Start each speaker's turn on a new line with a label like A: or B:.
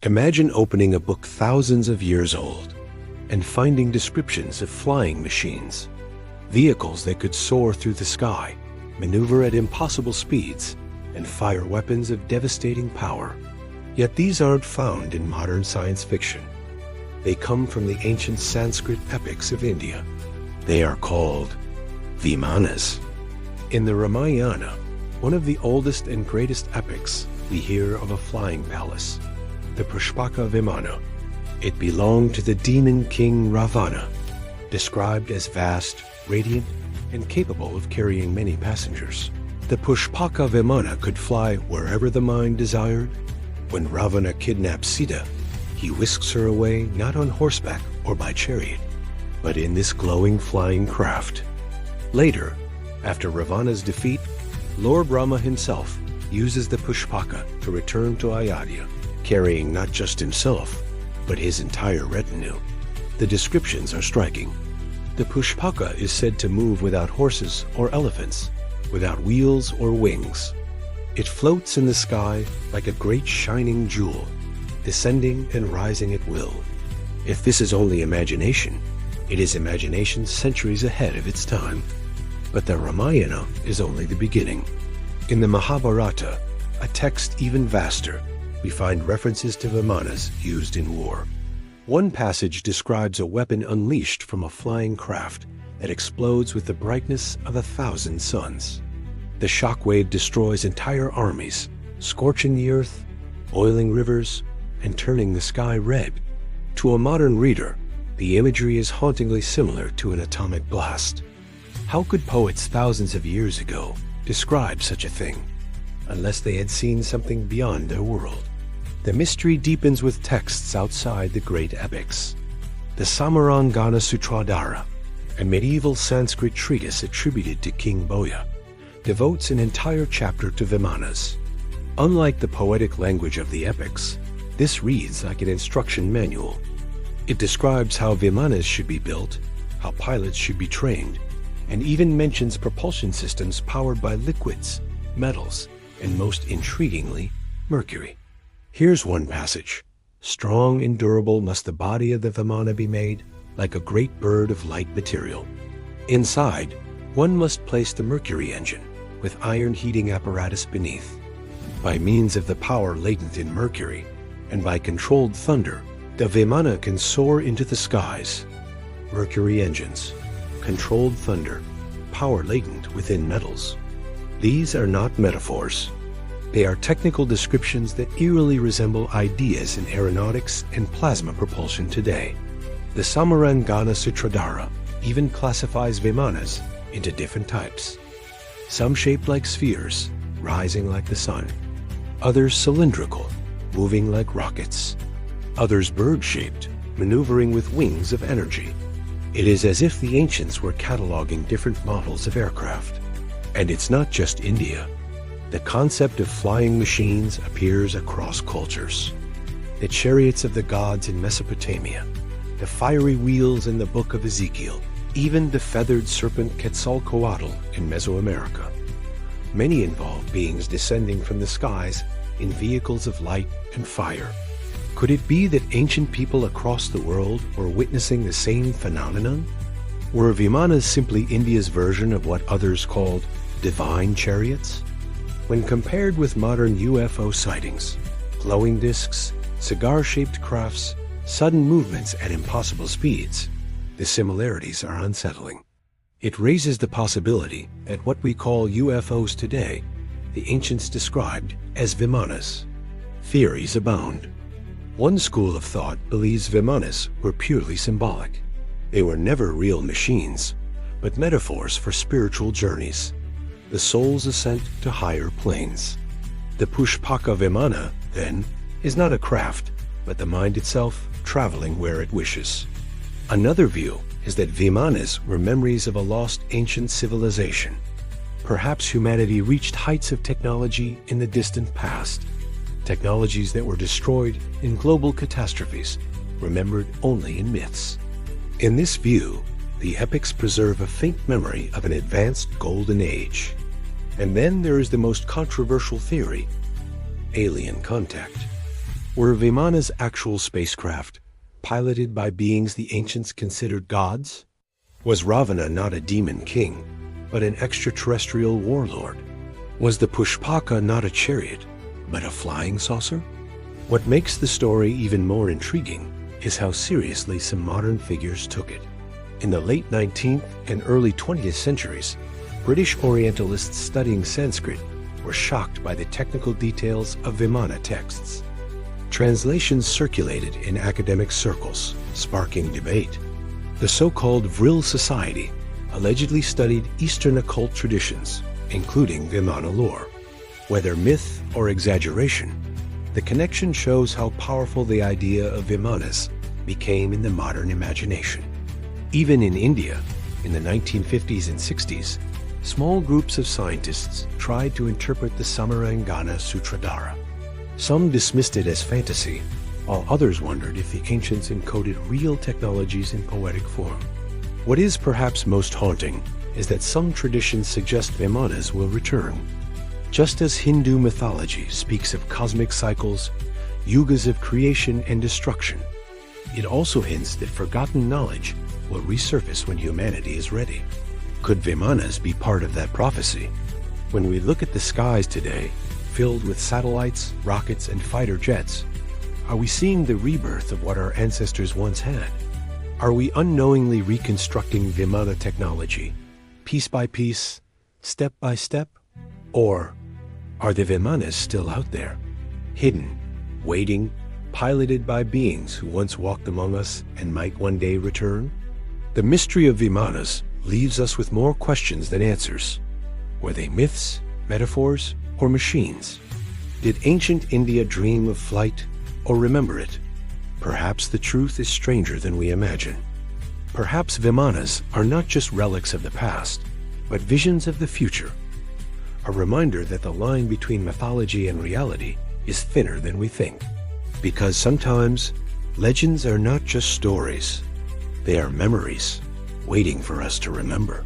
A: Imagine opening a book thousands of years old and finding descriptions of flying machines, vehicles that could soar through the sky, maneuver at impossible speeds, and fire weapons of devastating power. Yet these aren't found in modern science fiction. They come from the ancient Sanskrit epics of India. They are called Vimanas. In the Ramayana, one of the oldest and greatest epics, we hear of a flying palace, the Pushpaka Vimana. It belonged to the demon king Ravana, described as vast, radiant, and capable of carrying many passengers. The Pushpaka Vimana could fly wherever the mind desired. When Ravana kidnaps Sita, he whisks her away not on horseback or by chariot, but in this glowing flying craft. Later, after Ravana's defeat, Lord Rama himself uses the Pushpaka to return to Ayodhya, carrying not just himself, but his entire retinue. The descriptions are striking. The Pushpaka is said to move without horses or elephants, without wheels or wings. It floats in the sky like a great shining jewel, descending and rising at will. If this is only imagination, it is imagination centuries ahead of its time. But the Ramayana is only the beginning. In the Mahabharata, a text even vaster, we find references to Vimanas used in war. One passage describes a weapon unleashed from a flying craft that explodes with the brightness of 1,000 suns. The shockwave destroys entire armies, scorching the earth, boiling rivers, and turning the sky red. To a modern reader, the imagery is hauntingly similar to an atomic blast. How could poets thousands of years ago describe such a thing, unless they had seen something beyond their world? The mystery deepens with texts outside the great epics. The Samarangana Sutradhara, a medieval Sanskrit treatise attributed to King Boya, devotes an entire chapter to Vimanas. Unlike the poetic language of the epics, this reads like an instruction manual. It describes how Vimanas should be built, how pilots should be trained, and even mentions propulsion systems powered by liquids, metals, and most intriguingly, mercury. Here's one passage. Strong and durable must the body of the Vimana be made, like a great bird of light material. Inside, one must place the mercury engine, with iron heating apparatus beneath. By means of the power latent in mercury, and by controlled thunder, the Vimana can soar into the skies. Mercury engines, controlled thunder, power latent within metals. These are not metaphors. They are technical descriptions that eerily resemble ideas in aeronautics and plasma propulsion today. The Samarangana Sutradhara even classifies Vimanas into different types. Some shaped like spheres, rising like the sun. Others cylindrical, moving like rockets. Others bird-shaped, maneuvering with wings of energy. It is as if the ancients were cataloging different models of aircraft. And it's not just India. The concept of flying machines appears across cultures. The chariots of the gods in Mesopotamia, the fiery wheels in the Book of Ezekiel, even the feathered serpent Quetzalcoatl in Mesoamerica. Many involve beings descending from the skies in vehicles of light and fire. Could it be that ancient people across the world were witnessing the same phenomenon? Were Vimanas simply India's version of what others called divine chariots? When compared with modern UFO sightings, glowing discs, cigar-shaped crafts, sudden movements at impossible speeds, the similarities are unsettling. It raises the possibility that what we call UFOs today, the ancients described as Vimanas. Theories abound. One school of thought believes Vimanas were purely symbolic. They were never real machines, but metaphors for spiritual journeys, the soul's ascent to higher planes. The Pushpaka Vimana, then, is not a craft, but the mind itself traveling where it wishes. Another view is that Vimanas were memories of a lost ancient civilization. Perhaps humanity reached heights of technology in the distant past, technologies that were destroyed in global catastrophes, remembered only in myths. In this view, the epics preserve a faint memory of an advanced golden age. And then there is the most controversial theory: alien contact. Were Vimanas actual spacecraft, piloted by beings the ancients considered gods? Was Ravana not a demon king, but an extraterrestrial warlord? Was the Pushpaka not a chariot, but a flying saucer? What makes the story even more intriguing is how seriously some modern figures took it. In the late 19th and early 20th centuries, British Orientalists studying Sanskrit were shocked by the technical details of Vimana texts. Translations circulated in academic circles, sparking debate. The so-called Vril Society allegedly studied Eastern occult traditions, including Vimana lore. Whether myth or exaggeration, the connection shows how powerful the idea of Vimanas became in the modern imagination. Even in India, in the 1950s and 60s, small groups of scientists tried to interpret the Samarangana Sutradhara. Some dismissed it as fantasy, while others wondered if the ancients encoded real technologies in poetic form. What is perhaps most haunting is that some traditions suggest Vimanas will return. Just as Hindu mythology speaks of cosmic cycles, yugas of creation and destruction, it also hints that forgotten knowledge will resurface when humanity is ready. Could Vimanas be part of that prophecy? When we look at the skies today, filled with satellites, rockets, and fighter jets, are we seeing the rebirth of what our ancestors once had? Are we unknowingly reconstructing Vimana technology, piece by piece, step by step? Or are the Vimanas still out there, hidden, waiting, piloted by beings who once walked among us and might one day return? The mystery of Vimanas leaves us with more questions than answers. Were they myths, metaphors, or machines? Did ancient India dream of flight or remember it? Perhaps the truth is stranger than we imagine. Perhaps Vimanas are not just relics of the past, but visions of the future. A reminder that the line between mythology and reality is thinner than we think. Because sometimes, legends are not just stories. They are memories, waiting for us to remember.